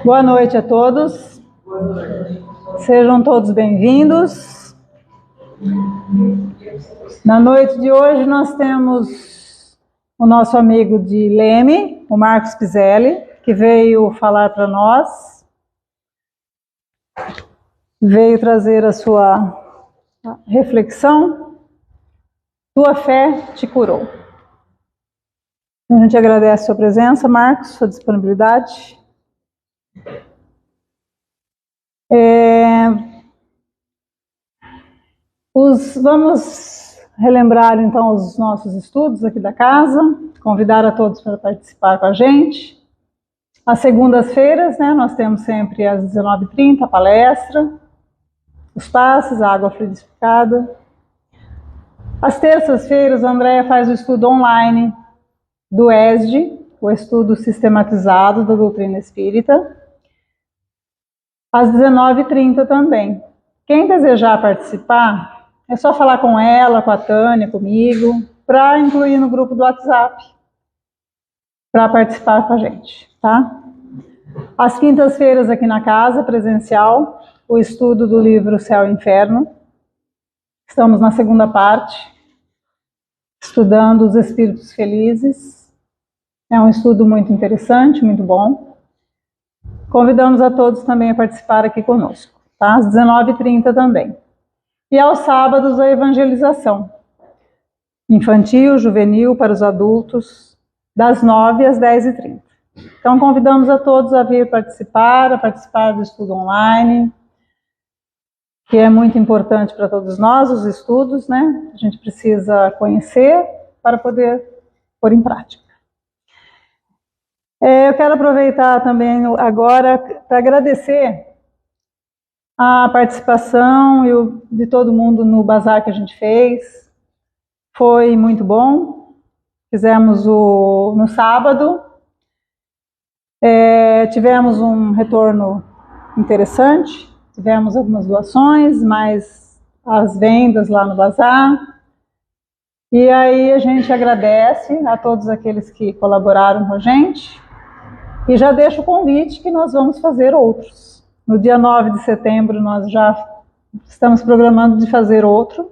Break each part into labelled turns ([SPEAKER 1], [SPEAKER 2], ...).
[SPEAKER 1] Boa noite a todos. Sejam todos bem-vindos. Na noite de hoje nós temos o nosso amigo de Leme, o Marcos Pizelli, que veio falar para nós. Veio trazer a sua reflexão. Tua fé te curou. A gente agradece a sua presença, Marcos, sua disponibilidade. Vamos relembrar então os nossos estudos aqui da casa, convidar a todos para participar com a gente. Às segundas-feiras, nós temos sempre às 19h30 a palestra, os passes, a água fluidificada. Às terças-feiras, a Andréia faz o estudo online do ESD, o estudo sistematizado da doutrina espírita. Às 19h30 também. Quem desejar participar, é só falar com ela, com a Tânia, comigo, para incluir no grupo do WhatsApp, para participar com a gente, tá? Às quintas-feiras aqui na casa, presencial, o estudo do livro Céu e Inferno. Estamos na segunda parte, estudando os espíritos felizes. É um estudo muito interessante, muito bom. Convidamos a todos também a participar aqui conosco, tá? Às 19h30 também. E aos sábados a evangelização. Infantil, juvenil, para os adultos, das 9 às 10h30. Então convidamos a todos a vir participar do estudo online, que é muito importante para todos nós, os estudos, né? A gente precisa conhecer para poder pôr em prática. Eu quero aproveitar também agora para agradecer a participação de todo mundo no bazar que a gente fez. Foi muito bom. Fizemos no sábado. Tivemos um retorno interessante. Tivemos algumas doações, mais as vendas lá no bazar. E aí a gente agradece a todos aqueles que colaboraram com a gente. E já deixo o convite que nós vamos fazer outros. No dia 9 de setembro nós já estamos programando de fazer outro.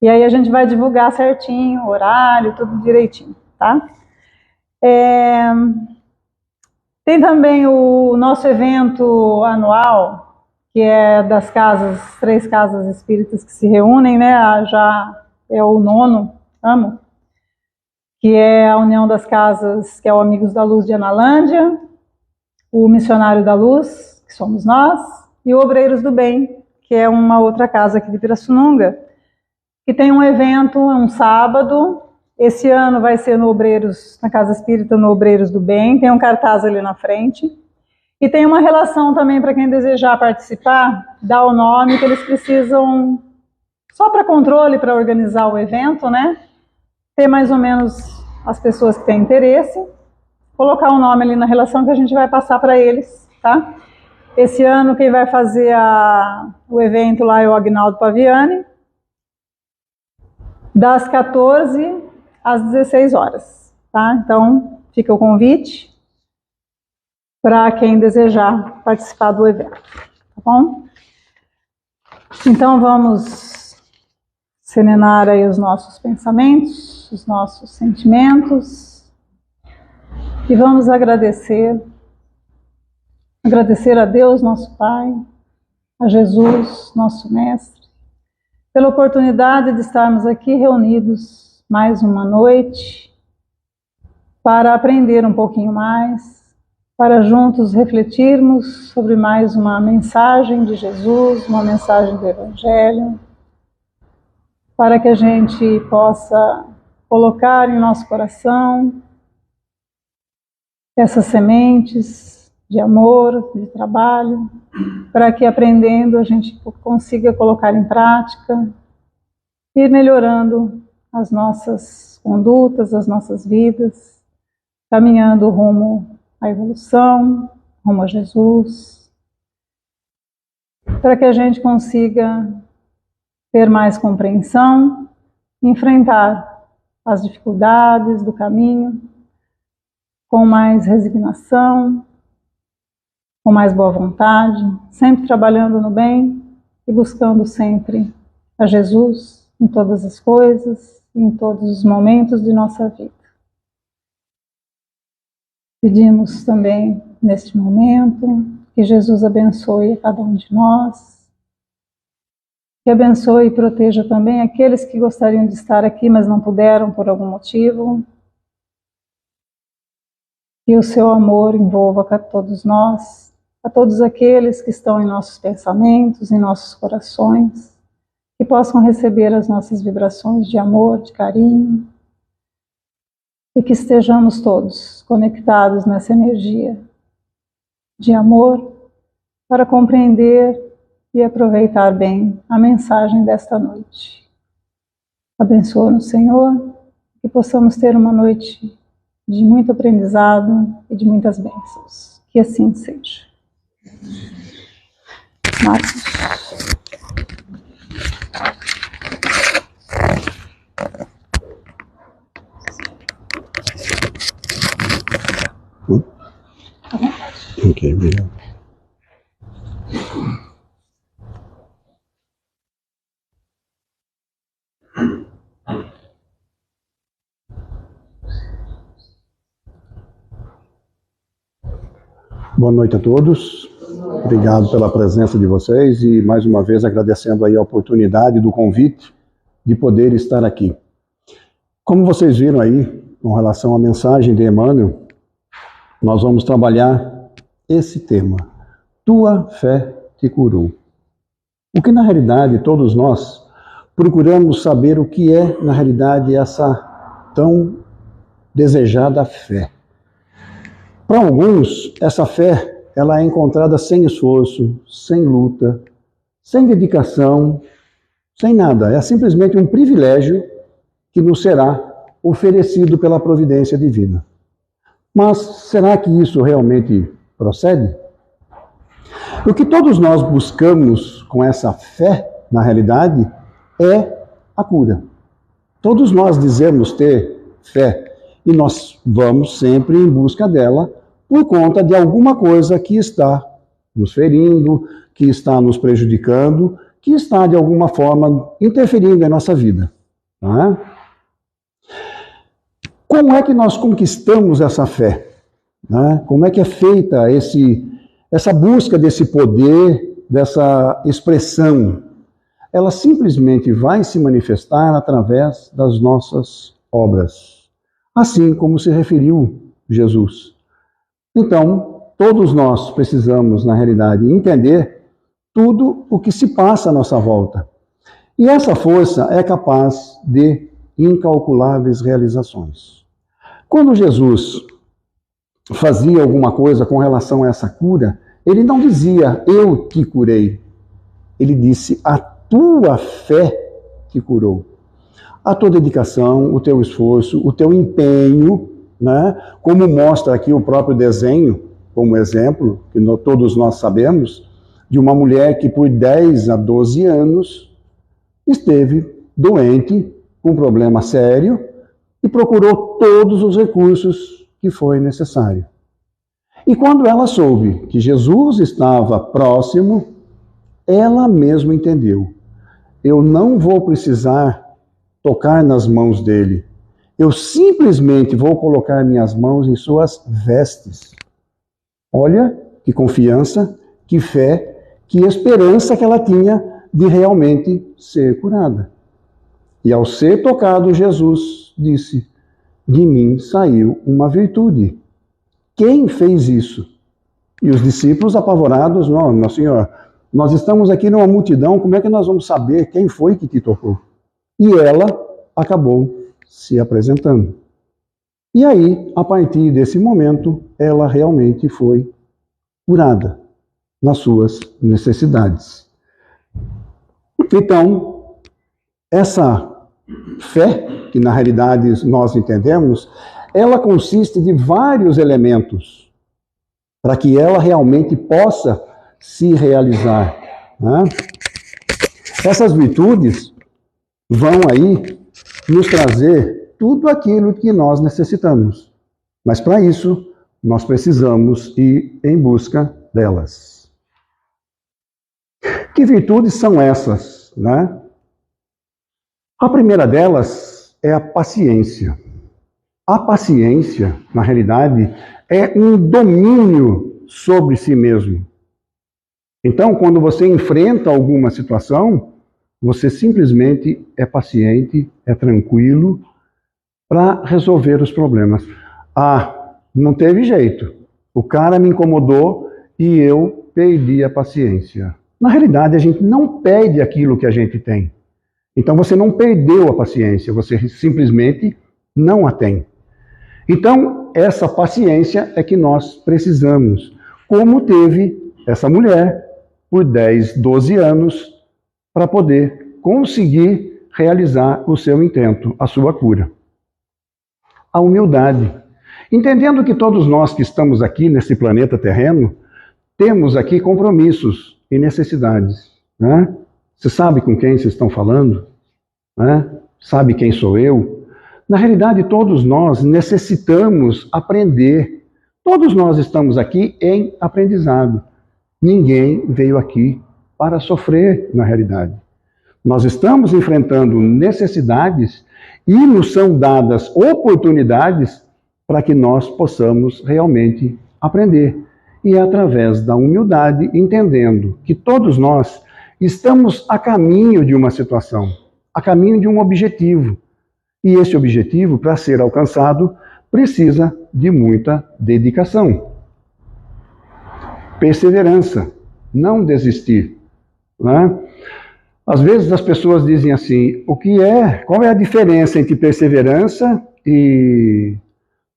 [SPEAKER 1] E aí a gente vai divulgar certinho, o horário, tudo direitinho, tá? Tem também o nosso evento anual, que é das casas, 3 casas espíritas que se reúnem, né? Já é o 9º, que é a União das Casas, que é o Amigos da Luz de Analândia, o Missionário da Luz, que somos nós, e o Obreiros do Bem, que é uma outra casa aqui de Pirassununga, que tem um evento, um sábado. Esse ano vai ser na Casa Espírita, no Obreiros do Bem, tem um cartaz ali na frente. E tem uma relação também para quem desejar participar, dá o nome que eles precisam, só para controle, para organizar o evento, né? Ter mais ou menos as pessoas que têm interesse, colocar o nome ali na relação que a gente vai passar para eles, tá? Esse ano quem vai fazer o evento lá é o Agnaldo Paviani, das 14 às 16 horas, tá? Então fica o convite para quem desejar participar do evento, tá bom? Então vamos serenar aí os nossos pensamentos, os nossos sentimentos, e vamos agradecer a Deus, nosso Pai, a Jesus, nosso Mestre, pela oportunidade de estarmos aqui reunidos mais uma noite, para aprender um pouquinho mais, para juntos refletirmos sobre mais uma mensagem de Jesus, uma mensagem do Evangelho, para que a gente possa colocar em nosso coração essas sementes de amor, de trabalho, para que aprendendo a gente consiga colocar em prática e ir melhorando as nossas condutas, as nossas vidas, caminhando rumo à evolução, rumo a Jesus, para que a gente consiga ter mais compreensão, enfrentar as dificuldades do caminho com mais resignação, com mais boa vontade, sempre trabalhando no bem e buscando sempre a Jesus em todas as coisas, em todos os momentos de nossa vida. Pedimos também, neste momento, que Jesus abençoe a cada um de nós, que abençoe e proteja também aqueles que gostariam de estar aqui, mas não puderam por algum motivo. Que o seu amor envolva a todos nós, a todos aqueles que estão em nossos pensamentos, em nossos corações, que possam receber as nossas vibrações de amor, de carinho, e que estejamos todos conectados nessa energia de amor para compreender e aproveitar bem a mensagem desta noite. Abençoa-nos, Senhor, que possamos ter uma noite de muito aprendizado e de muitas bênçãos. Que assim seja. Marcos.
[SPEAKER 2] Ok, obrigado. Boa noite a todos. Obrigado pela presença de vocês e mais uma vez agradecendo aí a oportunidade do convite de poder estar aqui. Como vocês viram aí, com relação à mensagem de Emmanuel, nós vamos trabalhar esse tema. Tua fé te curou. O que na realidade todos nós procuramos saber o que é na realidade essa tão desejada fé. Para alguns, essa fé ela é encontrada sem esforço, sem luta, sem dedicação, sem nada. É simplesmente um privilégio que nos será oferecido pela providência divina. Mas será que isso realmente procede? O que todos nós buscamos com essa fé, na realidade, é a cura. Todos nós dizemos ter fé e nós vamos sempre em busca dela por conta de alguma coisa que está nos ferindo, que está nos prejudicando, que está de alguma forma interferindo em nossa vida. Não é? Como é que nós conquistamos essa fé? Né? Como é que é feita essa busca desse poder, dessa expressão? Ela simplesmente vai se manifestar através das nossas obras, assim como se referiu Jesus. Então, todos nós precisamos, na realidade, entender tudo o que se passa à nossa volta. E essa força é capaz de incalculáveis realizações. Quando Jesus fazia alguma coisa com relação a essa cura, ele não dizia, eu te curei. Ele disse, a tua fé te curou. A tua dedicação, o teu esforço, o teu empenho, né? Como mostra aqui o próprio desenho, como exemplo, que todos nós sabemos, de uma mulher que por 10 a 12 anos esteve doente, com um problema sério, e procurou todos os recursos que foi necessário. E quando ela soube que Jesus estava próximo, ela mesma entendeu. Eu não vou precisar tocar nas mãos dele. Eu simplesmente vou colocar minhas mãos em suas vestes. Olha que confiança, que fé, que esperança que ela tinha de realmente ser curada. E ao ser tocado, Jesus disse, de mim saiu uma virtude. Quem fez isso? E os discípulos apavorados, não, Senhor, nós estamos aqui numa multidão, como é que nós vamos saber quem foi que te tocou? E ela acabou se apresentando. E aí, a partir desse momento, ela realmente foi curada nas suas necessidades. Então, essa fé, que na realidade nós entendemos, ela consiste de vários elementos para que ela realmente possa se realizar. Né? Essas virtudes vão aí nos trazer tudo aquilo que nós necessitamos. Mas para isso, nós precisamos ir em busca delas. Que virtudes são essas, né? A primeira delas é a paciência. A paciência, na realidade, é um domínio sobre si mesmo. Então, quando você enfrenta alguma situação, você simplesmente é paciente, é tranquilo para resolver os problemas. Ah, não teve jeito. O cara me incomodou e eu perdi a paciência. Na realidade, a gente não perde aquilo que a gente tem. Então, você não perdeu a paciência, você simplesmente não a tem. Então, essa paciência é que nós precisamos, como teve essa mulher por 10, 12 anos, para poder conseguir realizar o seu intento, a sua cura. A humildade. Entendendo que todos nós que estamos aqui nesse planeta terreno, temos aqui compromissos e necessidades. Né? Você sabe com quem vocês estão falando? Né? Sabe quem sou eu? Na realidade, todos nós necessitamos aprender. Todos nós estamos aqui em aprendizado. Ninguém veio aqui para sofrer, na realidade. Nós estamos enfrentando necessidades e nos são dadas oportunidades para que nós possamos realmente aprender. E é através da humildade, entendendo que todos nós estamos a caminho de uma situação, a caminho de um objetivo. E esse objetivo, para ser alcançado, precisa de muita dedicação. Perseverança, não desistir. Né? Às vezes as pessoas dizem assim, qual é a diferença entre perseverança e,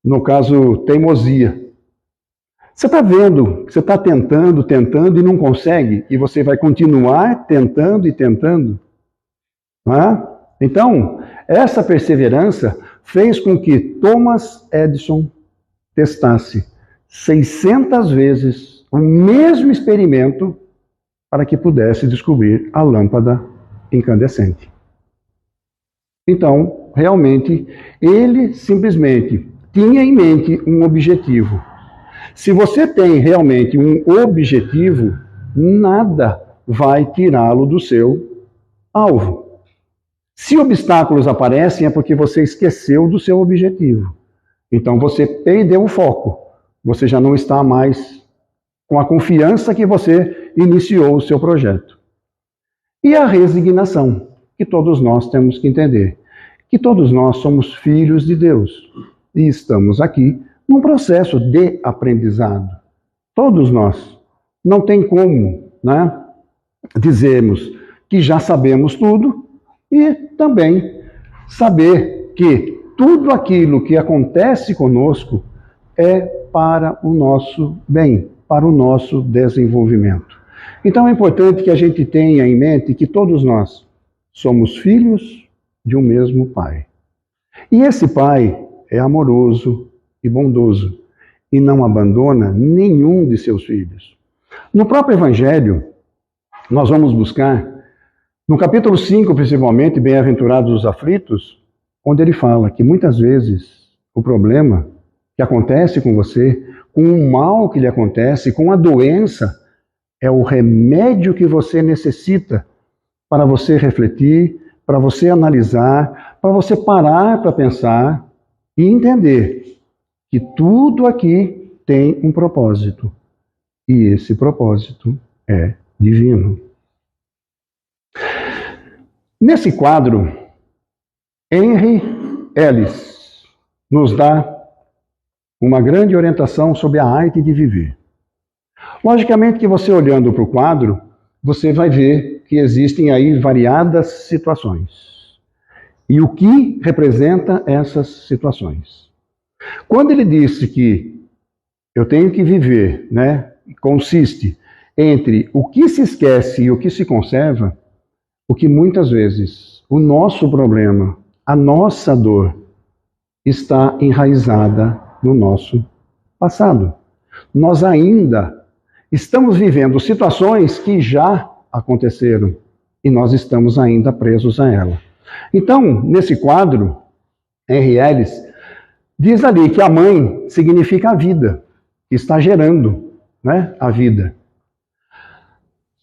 [SPEAKER 2] no caso, teimosia? Você está vendo, você está tentando e não consegue, e você vai continuar tentando e tentando. Né? Então, essa perseverança fez com que Thomas Edison testasse 600 vezes o mesmo experimento para que pudesse descobrir a lâmpada incandescente. Então, realmente, ele simplesmente tinha em mente um objetivo. Se você tem realmente um objetivo, nada vai tirá-lo do seu alvo. Se obstáculos aparecem, é porque você esqueceu do seu objetivo. Então, você perdeu o foco. Você já não está mais com a confiança que você iniciou o seu projeto. E a resignação, que todos nós temos que entender. Que todos nós somos filhos de Deus. E estamos aqui num processo de aprendizado. Todos nós. Não tem como, né, dizermos que já sabemos tudo e também saber que tudo aquilo que acontece conosco é para o nosso bem, para o nosso desenvolvimento. Então é importante que a gente tenha em mente que todos nós somos filhos de um mesmo Pai. E esse Pai é amoroso e bondoso e não abandona nenhum de seus filhos. No próprio Evangelho, nós vamos buscar, no capítulo 5, principalmente, Bem-aventurados os aflitos, onde ele fala que muitas vezes o problema que acontece com você, com o mal que lhe acontece, com a doença, é o remédio que você necessita para você refletir, para você analisar, para você parar para pensar e entender que tudo aqui tem um propósito. E esse propósito é divino. Nesse quadro, Henry Ellis nos dá uma grande orientação sobre a arte de viver. Logicamente que você olhando para o quadro, você vai ver que existem aí variadas situações. E o que representa essas situações? Quando ele disse que eu tenho que viver, né, consiste entre o que se esquece e o que se conserva, o que muitas vezes o nosso problema, a nossa dor, está enraizada no nosso passado. Nós ainda estamos vivendo situações que já aconteceram e nós estamos ainda presos a ela. Então, nesse quadro, Henry Ellis diz ali que a mãe significa a vida, que está gerando, né? A vida.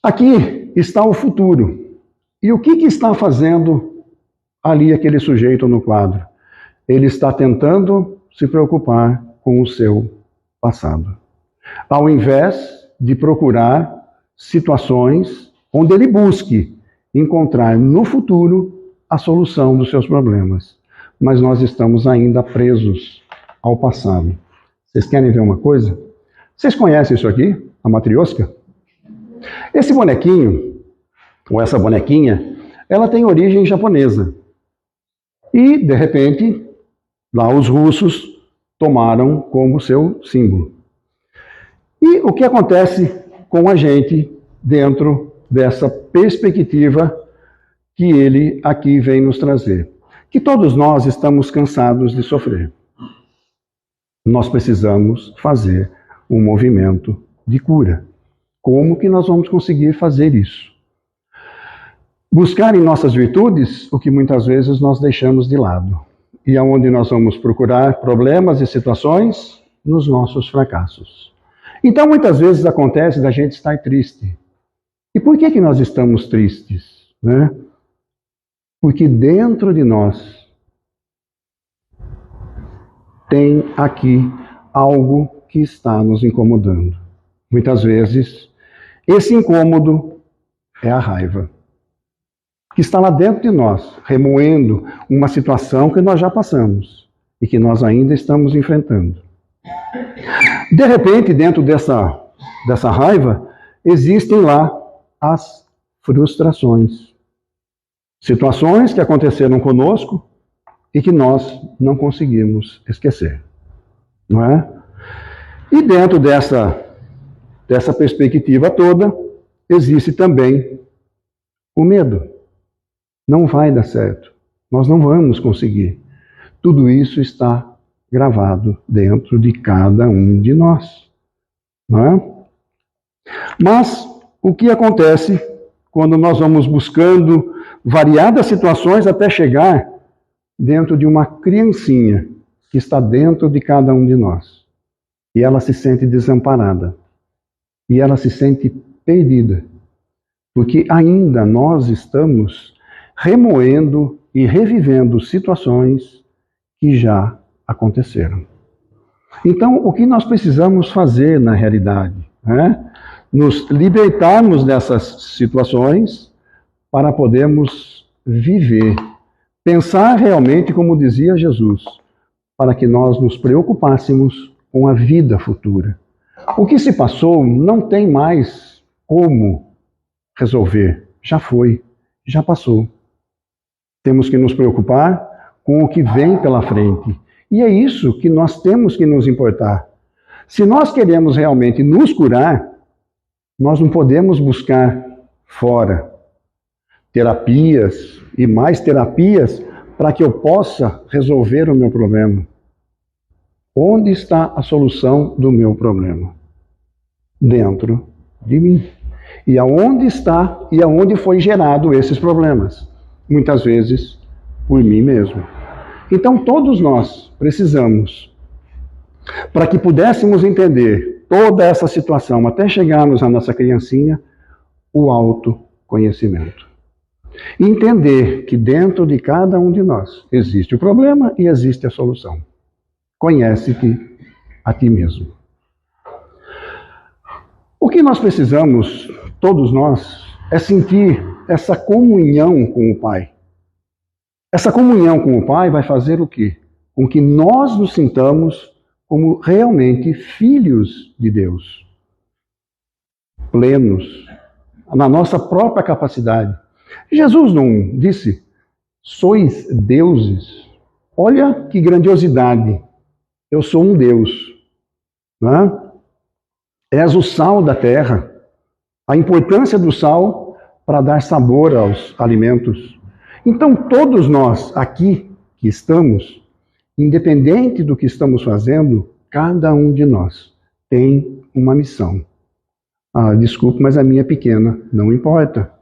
[SPEAKER 2] Aqui está o futuro. E o que está fazendo ali aquele sujeito no quadro? Ele está tentando se preocupar com o seu passado, ao invés de procurar situações onde ele busque encontrar no futuro a solução dos seus problemas. Mas nós estamos ainda presos ao passado. Vocês querem ver uma coisa? Vocês conhecem isso aqui? A matrioska? Esse bonequinho, ou essa bonequinha, ela tem origem japonesa. E, de repente, lá os russos tomaram como seu símbolo. E o que acontece com a gente dentro dessa perspectiva que ele aqui vem nos trazer? Que todos nós estamos cansados de sofrer. Nós precisamos fazer um movimento de cura. Como que nós vamos conseguir fazer isso? Buscar em nossas virtudes o que muitas vezes nós deixamos de lado. E aonde nós vamos procurar problemas e situações? Nos nossos fracassos. Então, muitas vezes acontece da gente estar triste. E por que nós estamos tristes, né? Porque dentro de nós tem aqui algo que está nos incomodando. Muitas vezes, esse incômodo é a raiva, que está lá dentro de nós, remoendo uma situação que nós já passamos e que nós ainda estamos enfrentando. De repente, dentro dessa raiva, existem lá as frustrações. Situações que aconteceram conosco e que nós não conseguimos esquecer. Não é? E dentro dessa perspectiva toda, existe também o medo. Não vai dar certo. Nós não vamos conseguir. Tudo isso está gravado dentro de cada um de nós. Não é? Mas o que acontece quando nós vamos buscando variadas situações até chegar dentro de uma criancinha que está dentro de cada um de nós? E ela se sente desamparada. E ela se sente perdida. Porque ainda nós estamos remoendo e revivendo situações que já aconteceram. Então, o que nós precisamos fazer na realidade? Nos libertarmos dessas situações para podermos viver, pensar realmente como dizia Jesus, para que nós nos preocupássemos com a vida futura. O que se passou não tem mais como resolver. Já foi, já passou. Temos que nos preocupar com o que vem pela frente. E é isso que nós temos que nos importar. Se nós queremos realmente nos curar, nós não podemos buscar fora terapias e mais terapias para que eu possa resolver o meu problema. Onde está a solução do meu problema? Dentro de mim. E aonde está e aonde foi gerado esses problemas? Muitas vezes por mim mesmo. Então todos nós precisamos, para que pudéssemos entender toda essa situação até chegarmos à nossa criancinha, o autoconhecimento. Entender que dentro de cada um de nós existe o problema e existe a solução. Conhece-te a ti mesmo. O que nós precisamos, todos nós, é sentir essa comunhão com o Pai. Essa comunhão com o Pai vai fazer o quê? Com que nós nos sintamos como realmente filhos de Deus. Plenos, na nossa própria capacidade. Jesus não disse, sois deuses. Olha que grandiosidade. Eu sou um Deus. Não é? És o sal da terra. A importância do sal para dar sabor aos alimentos. Então, todos nós aqui que estamos, independente do que estamos fazendo, cada um de nós tem uma missão. Ah, desculpe, mas a minha é pequena, não importa.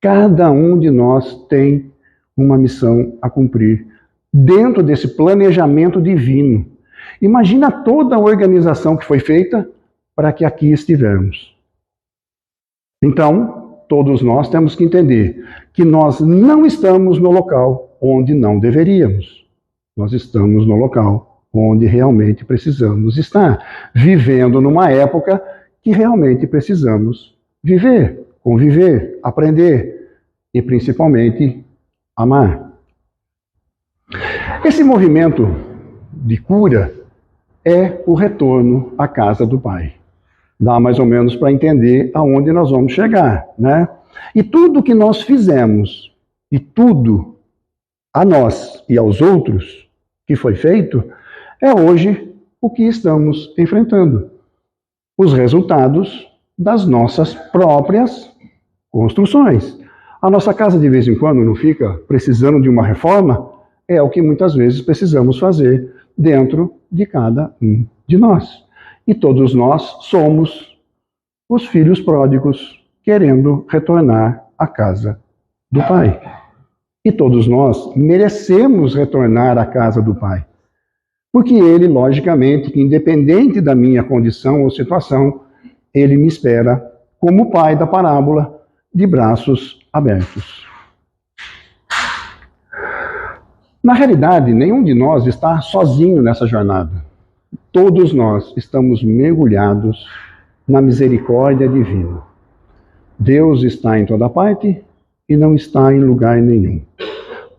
[SPEAKER 2] Cada um de nós tem uma missão a cumprir dentro desse planejamento divino. Imagina toda a organização que foi feita para que aqui estivermos. Então, todos nós temos que entender que nós não estamos no local onde não deveríamos. Nós estamos no local onde realmente precisamos estar, vivendo numa época que realmente precisamos viver, conviver, aprender e principalmente amar. Esse movimento de cura é o retorno à casa do Pai. Dá mais ou menos para entender aonde nós vamos chegar, né? E tudo que nós fizemos, e tudo a nós e aos outros que foi feito, é hoje o que estamos enfrentando. Os resultados das nossas próprias construções. A nossa casa de vez em quando não fica precisando de uma reforma, é o que muitas vezes precisamos fazer dentro de cada um de nós. E todos nós somos os filhos pródigos querendo retornar à casa do Pai. E todos nós merecemos retornar à casa do Pai. Porque Ele, logicamente, que independente da minha condição ou situação, Ele me espera como o Pai da parábola, de braços abertos. Na realidade, nenhum de nós está sozinho nessa jornada. Todos nós estamos mergulhados na misericórdia divina. Deus está em toda parte e não está em lugar nenhum.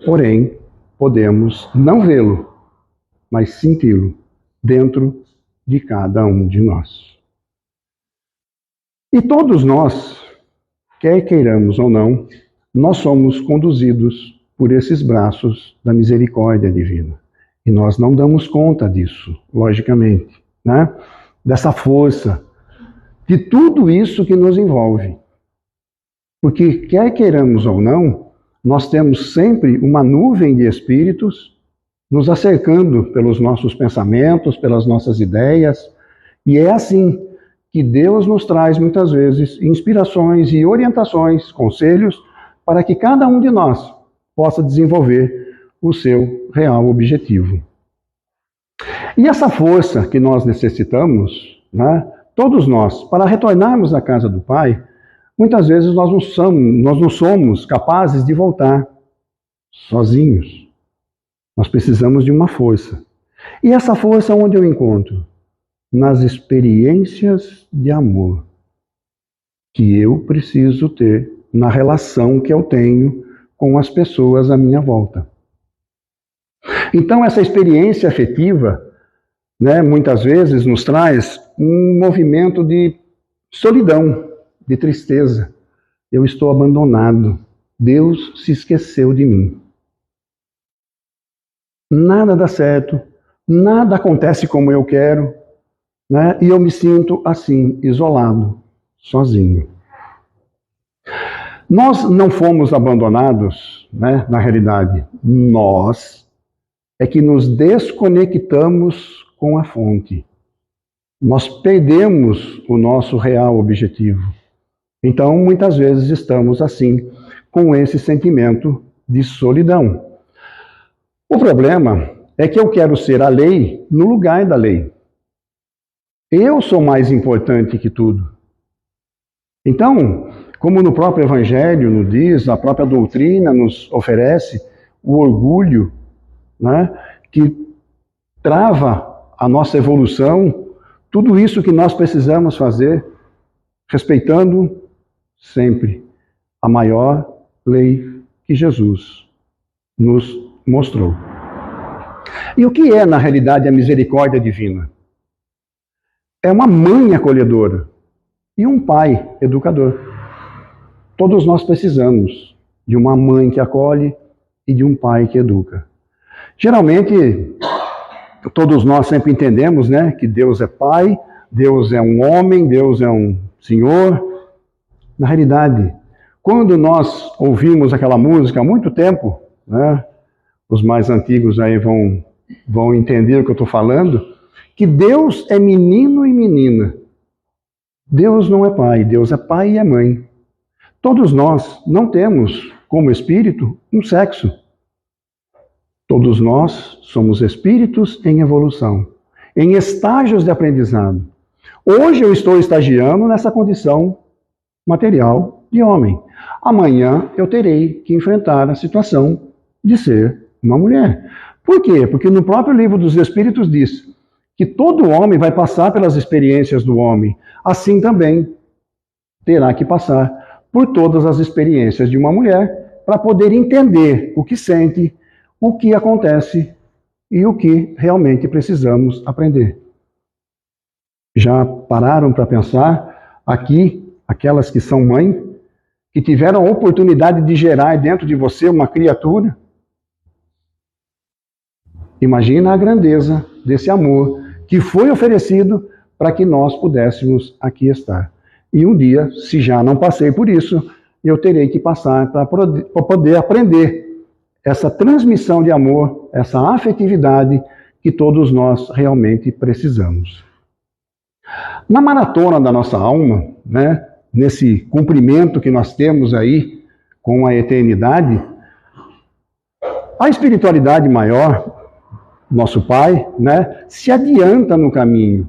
[SPEAKER 2] Porém, podemos não vê-lo, mas senti-lo dentro de cada um de nós. E todos nós, quer queiramos ou não, nós somos conduzidos por esses braços da misericórdia divina. E nós não damos conta disso, logicamente, né? Dessa força, de tudo isso que nos envolve. Porque, quer queiramos ou não, nós temos sempre uma nuvem de espíritos nos acercando pelos nossos pensamentos, pelas nossas ideias, e é assim que Deus nos traz muitas vezes inspirações e orientações, conselhos, para que cada um de nós possa desenvolver o seu real objetivo. E essa força que nós necessitamos, né, todos nós, para retornarmos à casa do Pai, muitas vezes nós não somos capazes de voltar sozinhos. Nós precisamos de uma força. E essa força onde eu encontro? Nas experiências de amor que eu preciso ter na relação que eu tenho com as pessoas à minha volta. Então, essa experiência afetiva, né, muitas vezes nos traz um movimento de solidão, de tristeza. Eu estou abandonado. Deus se esqueceu de mim. Nada dá certo, nada acontece como eu quero, né? E eu me sinto assim, isolado, sozinho. Nós não fomos abandonados, né? Na realidade, nós é que nos desconectamos com a fonte. Nós perdemos o nosso real objetivo. Então, muitas vezes estamos assim, com esse sentimento de solidão. O problema é que eu quero ser a lei no lugar da lei. Eu sou mais importante que tudo. Então, como no próprio Evangelho nos diz, a própria doutrina nos oferece o orgulho, né, que trava a nossa evolução, tudo isso que nós precisamos fazer, respeitando sempre a maior lei que Jesus nos mostrou. E o que é, na realidade, a misericórdia divina? É uma mãe acolhedora e um pai educador. Todos nós precisamos de uma mãe que acolhe e de um pai que educa. Geralmente, todos nós sempre entendemos, né, que Deus é pai, Deus é um homem, Deus é um senhor. Na realidade, quando nós ouvimos aquela música há muito tempo, né, os mais antigos aí vão entender o que eu estou falando, que Deus é menino e menina. Deus não é pai, Deus é pai e é mãe. Todos nós não temos, como espírito, um sexo. Todos nós somos espíritos em evolução, em estágios de aprendizado. Hoje eu estou estagiando nessa condição material de homem. Amanhã eu terei que enfrentar a situação de ser uma mulher. Por quê? Porque no próprio livro dos Espíritos diz que todo homem vai passar pelas experiências do homem. Assim também terá que passar por todas as experiências de uma mulher para poder entender o que sente, o que acontece e o que realmente precisamos aprender. Já pararam para pensar aqui, aquelas que são mãe, que tiveram a oportunidade de gerar dentro de você uma criatura? Imagina a grandeza desse amor que foi oferecido para que nós pudéssemos aqui estar. E um dia, se já não passei por isso, eu terei que passar para poder aprender essa transmissão de amor, essa afetividade que todos nós realmente precisamos. Na maratona da nossa alma, né, nesse cumprimento que nós temos aí com a eternidade, a espiritualidade maior, nosso Pai, né, se adianta no caminho.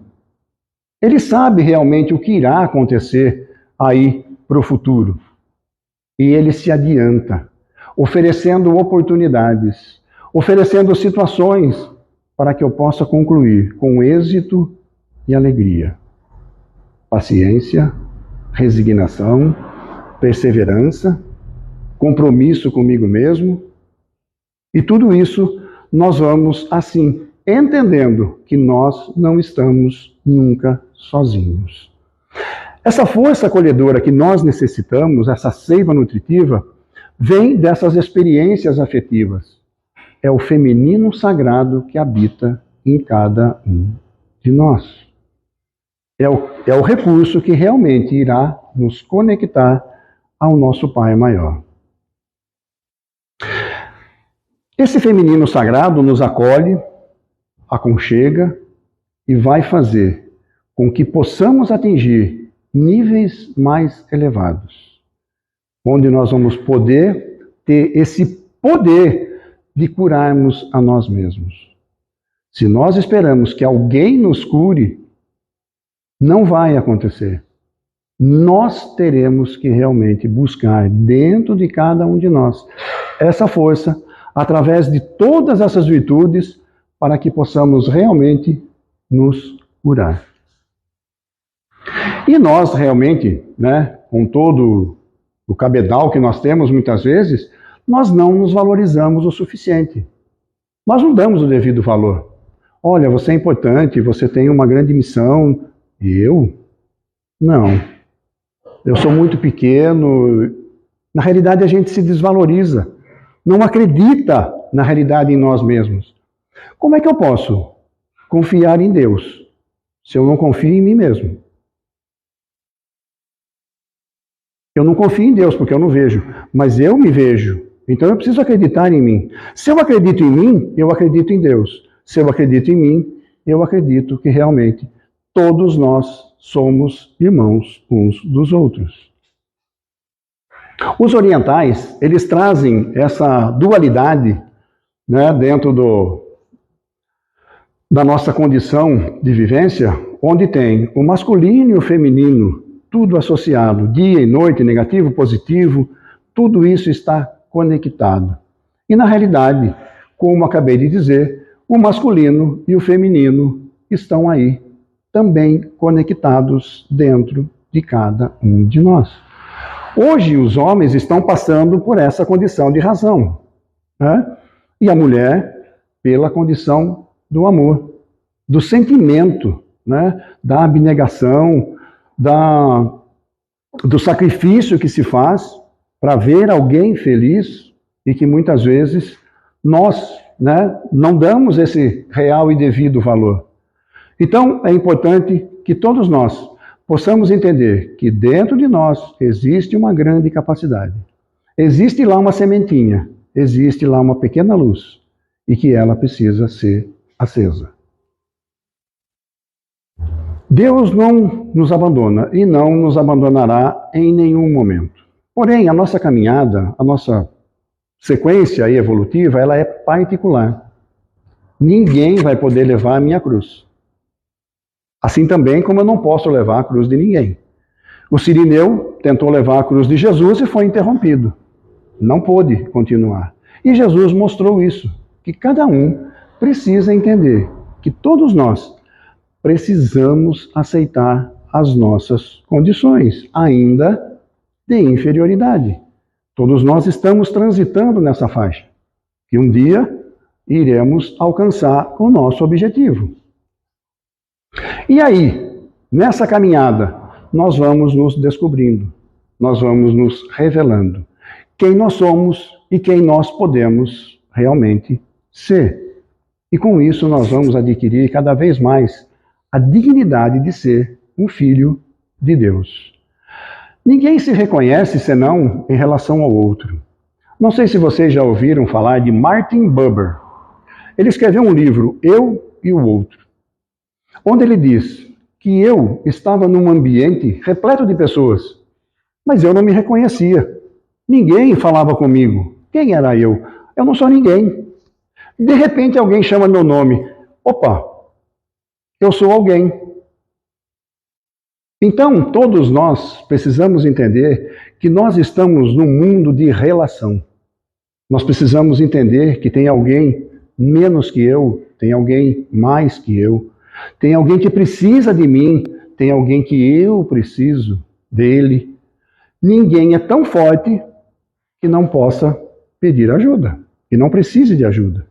[SPEAKER 2] Ele sabe realmente o que irá acontecer aí para o futuro. E ele se adianta, oferecendo oportunidades, oferecendo situações para que eu possa concluir com êxito e alegria. Paciência, resignação, perseverança, compromisso comigo mesmo. E tudo isso nós vamos assim, entendendo que nós não estamos nunca sozinhos. Essa força acolhedora que nós necessitamos, essa seiva nutritiva, vem dessas experiências afetivas. É o feminino sagrado que habita em cada um de nós. É o recurso que realmente irá nos conectar ao nosso Pai maior. Esse feminino sagrado nos acolhe, aconchega e vai fazer com que possamos atingir níveis mais elevados, onde nós vamos poder ter esse poder de curarmos a nós mesmos. Se nós esperamos que alguém nos cure, não vai acontecer. Nós teremos que realmente buscar dentro de cada um de nós essa força, através de todas essas virtudes, para que possamos realmente nos curar. E nós realmente, né, com todo o cabedal que nós temos muitas vezes, nós não nos valorizamos o suficiente. Nós não damos o devido valor. Olha, você é importante, você tem uma grande missão. E eu? Não. Eu sou muito pequeno. Na realidade, a gente se desvaloriza. Não acredita, na realidade, em nós mesmos. Como é que eu posso confiar em Deus se eu não confio em mim mesmo? Eu não confio em Deus porque eu não vejo, mas eu me vejo. Então eu preciso acreditar em mim. Se eu acredito em mim, eu acredito em Deus. Se eu acredito em mim, eu acredito que realmente todos nós somos irmãos uns dos outros. Os orientais, eles trazem essa dualidade, né, dentro da nossa condição de vivência, onde tem o masculino e o feminino, tudo associado, dia e noite, negativo, positivo, tudo isso está conectado. E na realidade, como acabei de dizer, o masculino e o feminino estão aí também conectados dentro de cada um de nós. Hoje os homens estão passando por essa condição de razão, né? E a mulher pela condição do amor, do sentimento, né? Da abnegação, do sacrifício que se faz para ver alguém feliz e que muitas vezes nós, né, não damos esse real e devido valor. Então, é importante que todos nós possamos entender que dentro de nós existe uma grande capacidade. Existe lá uma sementinha, existe lá uma pequena luz e que ela precisa ser acesa. Deus não nos abandona e não nos abandonará em nenhum momento. Porém, a nossa caminhada, a nossa sequência evolutiva, ela é particular. Ninguém vai poder levar a minha cruz. Assim também como eu não posso levar a cruz de ninguém. O sirineu tentou levar a cruz de Jesus e foi interrompido. Não pôde continuar. E Jesus mostrou isso, que cada um precisa entender que todos nós precisamos aceitar as nossas condições, ainda de inferioridade. Todos nós estamos transitando nessa faixa, que um dia iremos alcançar o nosso objetivo. E aí, nessa caminhada, nós vamos nos descobrindo, nós vamos nos revelando quem nós somos e quem nós podemos realmente ser. E com isso nós vamos adquirir cada vez mais a dignidade de ser um filho de Deus. Ninguém se reconhece senão em relação ao outro. Não sei se vocês já ouviram falar de Martin Buber. Ele escreveu um livro, Eu e o Outro, onde ele diz que eu estava num ambiente repleto de pessoas, mas eu não me reconhecia. Ninguém falava comigo. Quem era eu? Eu não sou ninguém. De repente alguém chama meu nome. Opa, eu sou alguém. Então, todos nós precisamos entender que nós estamos num mundo de relação. Nós precisamos entender que tem alguém menos que eu, tem alguém mais que eu, tem alguém que precisa de mim, tem alguém que eu preciso dele. Ninguém é tão forte que não possa pedir ajuda, que não precise de ajuda.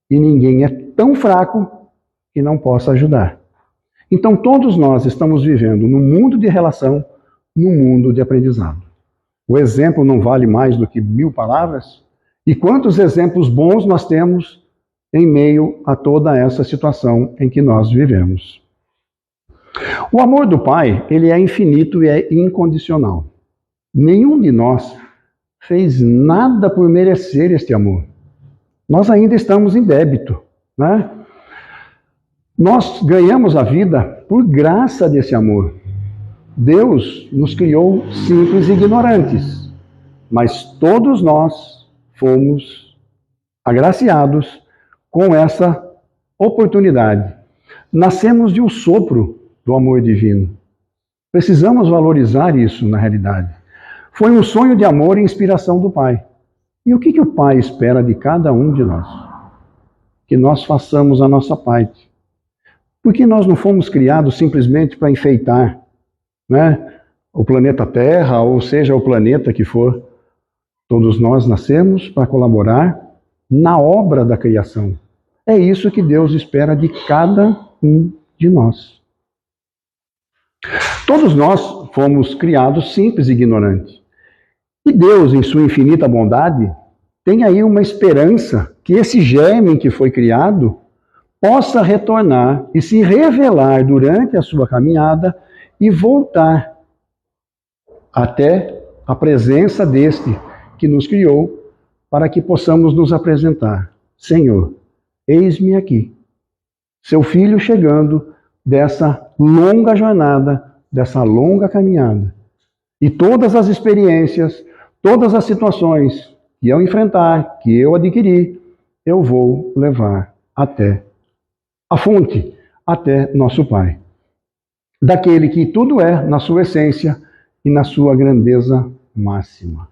[SPEAKER 2] E ninguém é tão fraco que não possa ajudar. Então todos nós estamos vivendo num mundo de relação, num mundo de aprendizado. O exemplo não vale mais do que 1000 palavras? E quantos exemplos bons nós temos em meio a toda essa situação em que nós vivemos. O amor do Pai, ele é infinito e é incondicional. Nenhum de nós fez nada por merecer este amor. Nós ainda estamos em débito, né? Nós ganhamos a vida por graça desse amor. Deus nos criou simples e ignorantes, mas todos nós fomos agraciados com essa oportunidade. Nascemos de um sopro do amor divino. Precisamos valorizar isso na realidade. Foi um sonho de amor e inspiração do Pai. E o que o Pai espera de cada um de nós? Que nós façamos a nossa parte. Porque nós não fomos criados simplesmente para enfeitar, né, o planeta Terra, ou seja, o planeta que for. Todos nós nascemos para colaborar na obra da criação. É isso que Deus espera de cada um de nós. Todos nós fomos criados simples e ignorantes. E Deus, em sua infinita bondade, tem aí uma esperança que esse germe que foi criado possa retornar e se revelar durante a sua caminhada e voltar até a presença deste que nos criou, para que possamos nos apresentar. Senhor, eis-me aqui, seu filho chegando dessa longa jornada, dessa longa caminhada. E todas as experiências, todas as situações que eu enfrentar, que eu adquirir, eu vou levar até a fonte, até nosso Pai. Daquele que tudo é na sua essência e na sua grandeza máxima.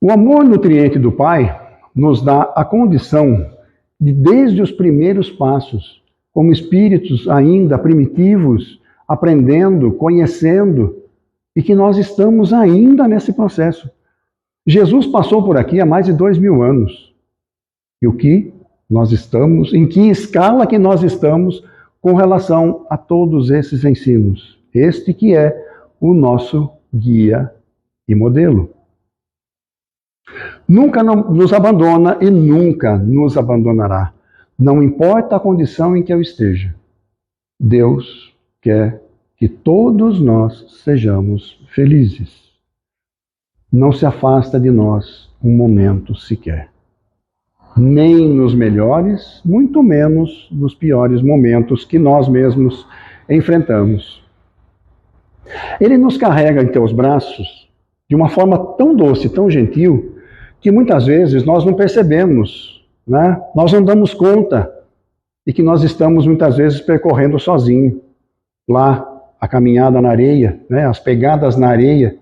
[SPEAKER 2] O amor nutriente do Pai nos dá a condição de, desde os primeiros passos, como espíritos ainda primitivos, aprendendo, conhecendo, e que nós estamos ainda nesse processo. Jesus passou por aqui há mais de 2000 anos. E o que nós estamos, em que escala que nós estamos com relação a todos esses ensinos? Este que é o nosso guia e modelo. Nunca nos abandona e nunca nos abandonará. Não importa a condição em que eu esteja. Deus quer que todos nós sejamos felizes. Não se afasta de nós um momento sequer. Nem nos melhores, muito menos nos piores momentos que nós mesmos enfrentamos. Ele nos carrega em teus braços de uma forma tão doce, tão gentil, que muitas vezes nós não percebemos, né? Nós não damos conta e que nós estamos muitas vezes percorrendo sozinho. Lá, a caminhada na areia, né, as pegadas na areia,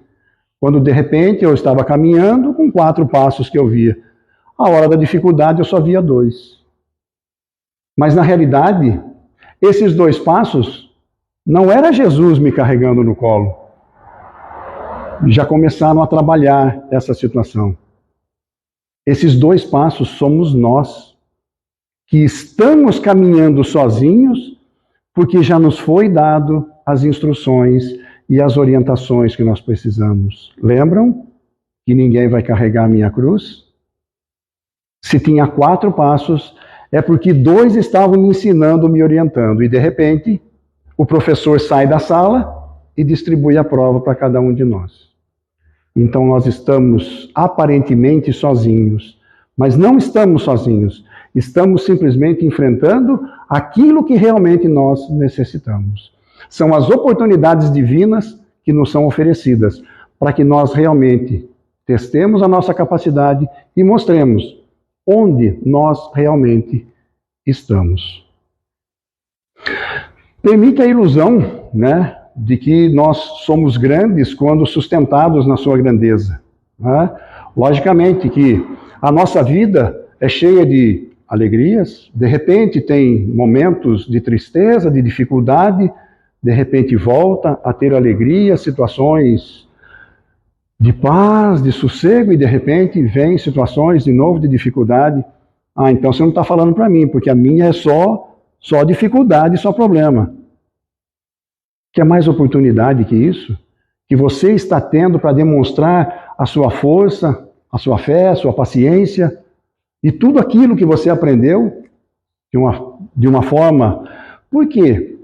[SPEAKER 2] quando de repente eu estava caminhando com 4 passos que eu via. A hora da dificuldade eu só via 2. Mas na realidade, esses 2 passos não era Jesus me carregando no colo. Já começaram a trabalhar essa situação. Esses 2 passos somos nós, que estamos caminhando sozinhos, porque já nos foi dado as instruções e as orientações que nós precisamos. Lembram que ninguém vai carregar a minha cruz? Se tinha 4 passos, é porque 2 estavam me ensinando, me orientando, e de repente o professor sai da sala e distribui a prova para cada um de nós. Então nós estamos aparentemente sozinhos, mas não estamos sozinhos. Estamos simplesmente enfrentando aquilo que realmente nós necessitamos. São as oportunidades divinas que nos são oferecidas para que nós realmente testemos a nossa capacidade e mostremos onde nós realmente estamos. Permite a ilusão, né, de que nós somos grandes quando sustentados na sua grandeza. Né? Logicamente que a nossa vida é cheia de alegrias, de repente tem momentos de tristeza, de dificuldade, de repente volta a ter alegria, situações de paz, de sossego, e de repente vem situações de novo de dificuldade. Ah, então você não está falando para mim, porque a minha é só dificuldade, só problema. Quer mais oportunidade que isso? Que você está tendo para demonstrar a sua força, a sua fé, a sua paciência, e tudo aquilo que você aprendeu de uma forma. Por quê?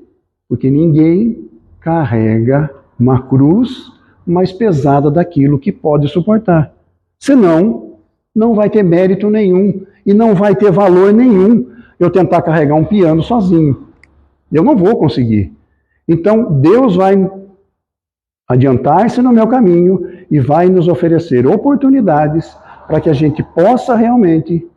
[SPEAKER 2] Porque ninguém carrega uma cruz mais pesada daquilo que pode suportar. Senão, não vai ter mérito nenhum e não vai ter valor nenhum eu tentar carregar um piano sozinho. Eu não vou conseguir. Então, Deus vai adiantar-se no meu caminho e vai nos oferecer oportunidades para que a gente possa realmente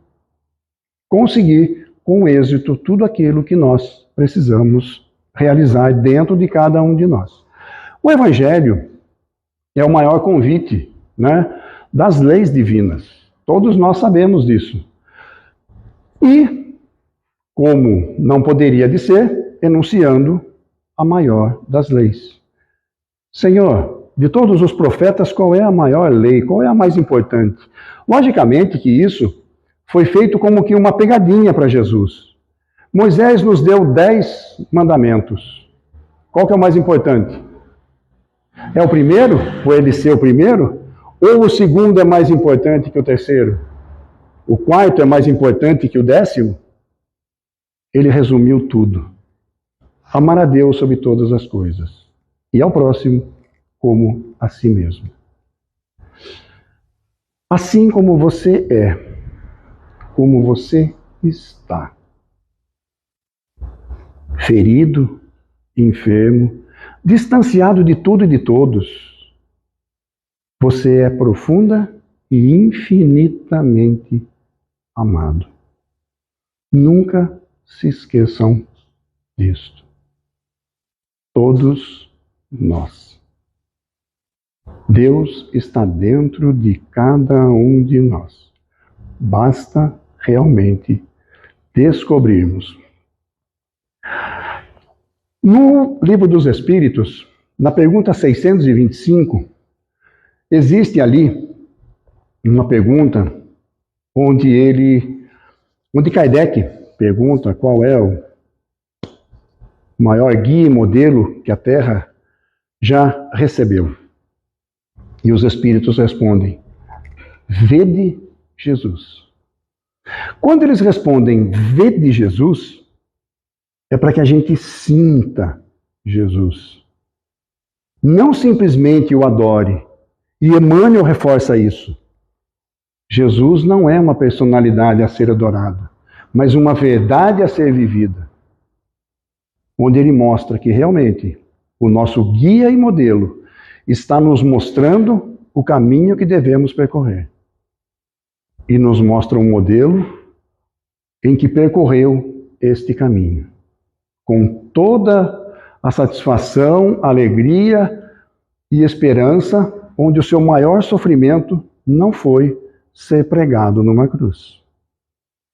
[SPEAKER 2] conseguir com êxito tudo aquilo que nós precisamos realizar dentro de cada um de nós. O Evangelho é o maior convite, né, das leis divinas. Todos nós sabemos disso. E, como não poderia de ser, enunciando a maior das leis. Senhor, de todos os profetas, qual é a maior lei? Qual é a mais importante? Logicamente que isso foi feito como que uma pegadinha para Jesus. Moisés nos deu 10 mandamentos. Qual que é o mais importante? É o primeiro, por ele ser o primeiro? Ou o segundo é mais importante que o terceiro? O quarto é mais importante que o 10º? Ele resumiu tudo. Amar a Deus sobre todas as coisas, e ao próximo como a si mesmo. Assim como você é, como você está. Ferido, enfermo, distanciado de tudo e de todos. Você é profunda e infinitamente amado. Nunca se esqueçam disto. Todos nós. Deus está dentro de cada um de nós. Basta realmente descobrirmos. No Livro dos Espíritos, na pergunta 625, existe ali uma pergunta onde Kardec pergunta qual é o maior guia e modelo que a Terra já recebeu. E os Espíritos respondem: vede Jesus. Quando eles respondem vede Jesus, é para que a gente sinta Jesus. Não simplesmente o adore. E Emmanuel reforça isso. Jesus não é uma personalidade a ser adorada, mas uma verdade a ser vivida. Onde ele mostra que realmente o nosso guia e modelo está nos mostrando o caminho que devemos percorrer. E nos mostra um modelo em que percorreu este caminho, com toda a satisfação, alegria e esperança, onde o seu maior sofrimento não foi ser pregado numa cruz.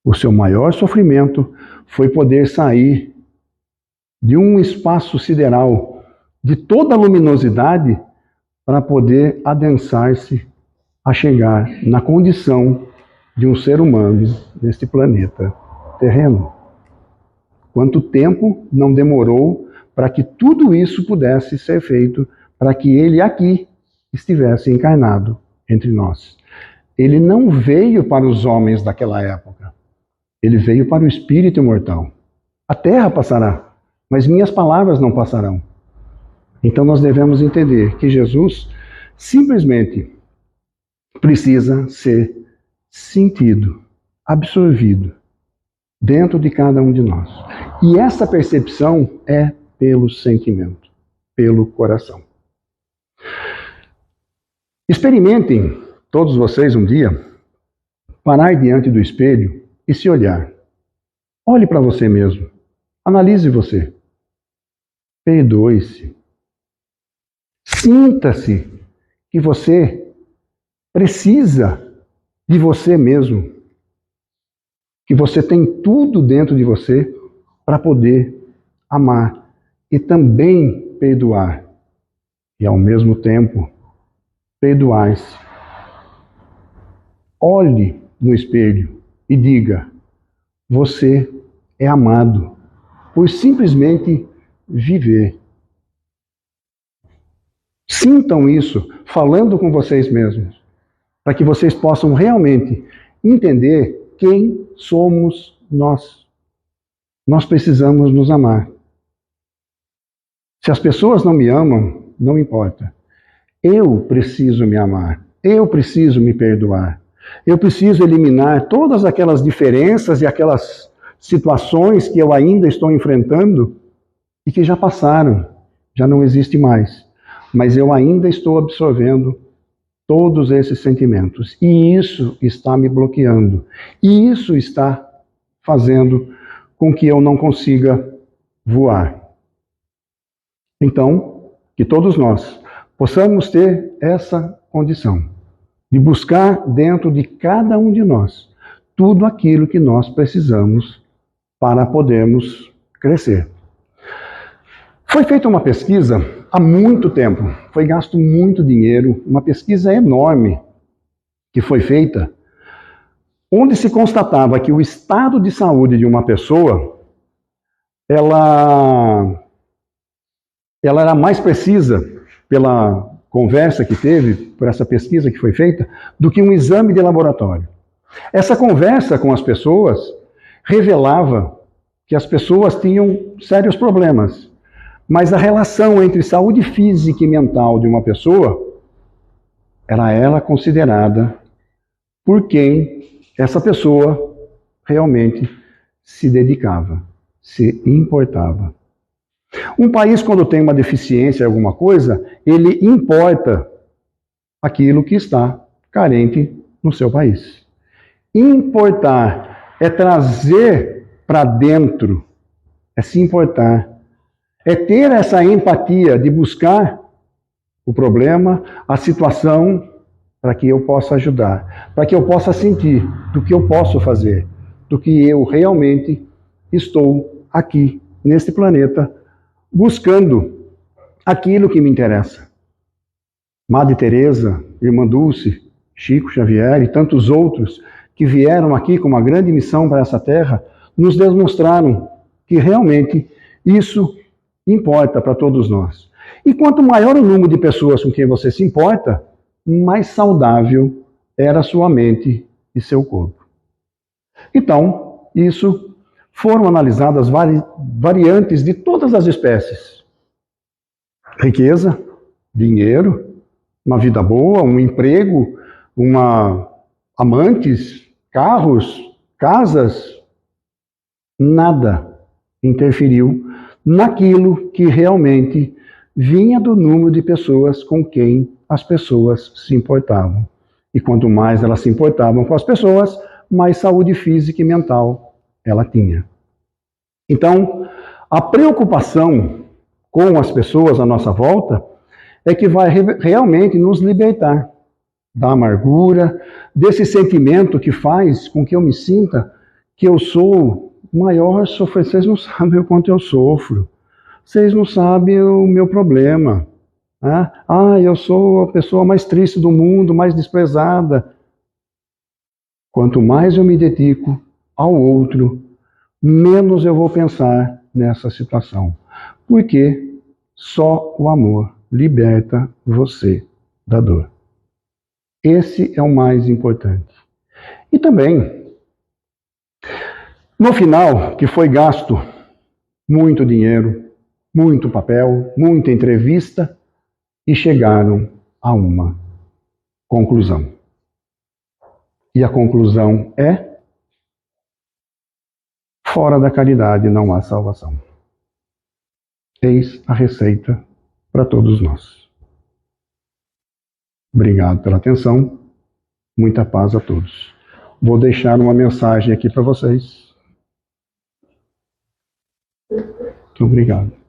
[SPEAKER 2] O seu maior sofrimento foi poder sair de um espaço sideral de toda a luminosidade para poder adensar-se a chegar na condição de um ser humano neste planeta terreno. Quanto tempo não demorou para que tudo isso pudesse ser feito, para que ele aqui estivesse encarnado entre nós. Ele não veio para os homens daquela época. Ele veio para o espírito imortal. A terra passará, mas minhas palavras não passarão. Então nós devemos entender que Jesus simplesmente precisa ser sentido, absorvido dentro de cada um de nós. E essa percepção é pelo sentimento, pelo coração. Experimentem, todos vocês, um dia, parar diante do espelho e se olhar. Olhe para você mesmo. Analise você. Perdoe-se. Sinta-se que você precisa de você mesmo. Que você tem tudo dentro de você para poder amar e também perdoar. E ao mesmo tempo, perdoar-se. Olhe no espelho e diga: você é amado por simplesmente viver. Sintam isso falando com vocês mesmos, para que vocês possam realmente entender quem somos nós. Nós precisamos nos amar. Se as pessoas não me amam, não importa. Eu preciso me amar. Eu preciso me perdoar. Eu preciso eliminar todas aquelas diferenças e aquelas situações que eu ainda estou enfrentando e que já passaram, já não existe mais. Mas eu ainda estou absorvendo todos esses sentimentos. E isso está me bloqueando. E isso está fazendo com que eu não consiga voar. Então, que todos nós possamos ter essa condição de buscar dentro de cada um de nós tudo aquilo que nós precisamos para podermos crescer. Foi feita uma pesquisa há muito tempo, foi gasto muito dinheiro, uma pesquisa enorme que foi feita, onde se constatava que o estado de saúde de uma pessoa, ela era mais precisa pela conversa que teve, por essa pesquisa que foi feita, do que um exame de laboratório. Essa conversa com as pessoas revelava que as pessoas tinham sérios problemas, mas a relação entre saúde física e mental de uma pessoa era ela considerada por quem essa pessoa realmente se dedicava, se importava. Um país, quando tem uma deficiência em alguma coisa, ele importa aquilo que está carente no seu país. Importar é trazer para dentro, é se importar, é ter essa empatia de buscar o problema, a situação, para que eu possa ajudar, para que eu possa sentir do que eu posso fazer, do que eu realmente estou aqui, neste planeta, buscando aquilo que me interessa. Madre Teresa, Irmã Dulce, Chico Xavier e tantos outros que vieram aqui com uma grande missão para essa terra, nos demonstraram que realmente isso importa para todos nós. E quanto maior o número de pessoas com quem você se importa, mais saudável era sua mente e seu corpo. Então, isso foram analisadas variantes de todas as espécies. Riqueza, dinheiro, uma vida boa, um emprego, amantes, carros, casas. Nada interferiu naquilo que realmente vinha do número de pessoas com quem as pessoas se importavam. E quanto mais elas se importavam com as pessoas, mais saúde física e mental ela tinha. Então, a preocupação com as pessoas à nossa volta é que vai realmente nos libertar da amargura, desse sentimento que faz com que eu me sinta que eu sou o maior sofredor. Vocês não sabem o quanto eu sofro. Vocês não sabem o meu problema. Né? Eu sou a pessoa mais triste do mundo, mais desprezada. Quanto mais eu me dedico ao outro, menos eu vou pensar nessa situação. Porque só o amor liberta você da dor. Esse é o mais importante. E também, no final, que foi gasto muito dinheiro, muito papel, muita entrevista, e chegaram a uma conclusão. E a conclusão é: fora da caridade não há salvação. Eis a receita para todos nós. Obrigado pela atenção. Muita paz a todos. Vou deixar uma mensagem aqui para vocês. Muito obrigado.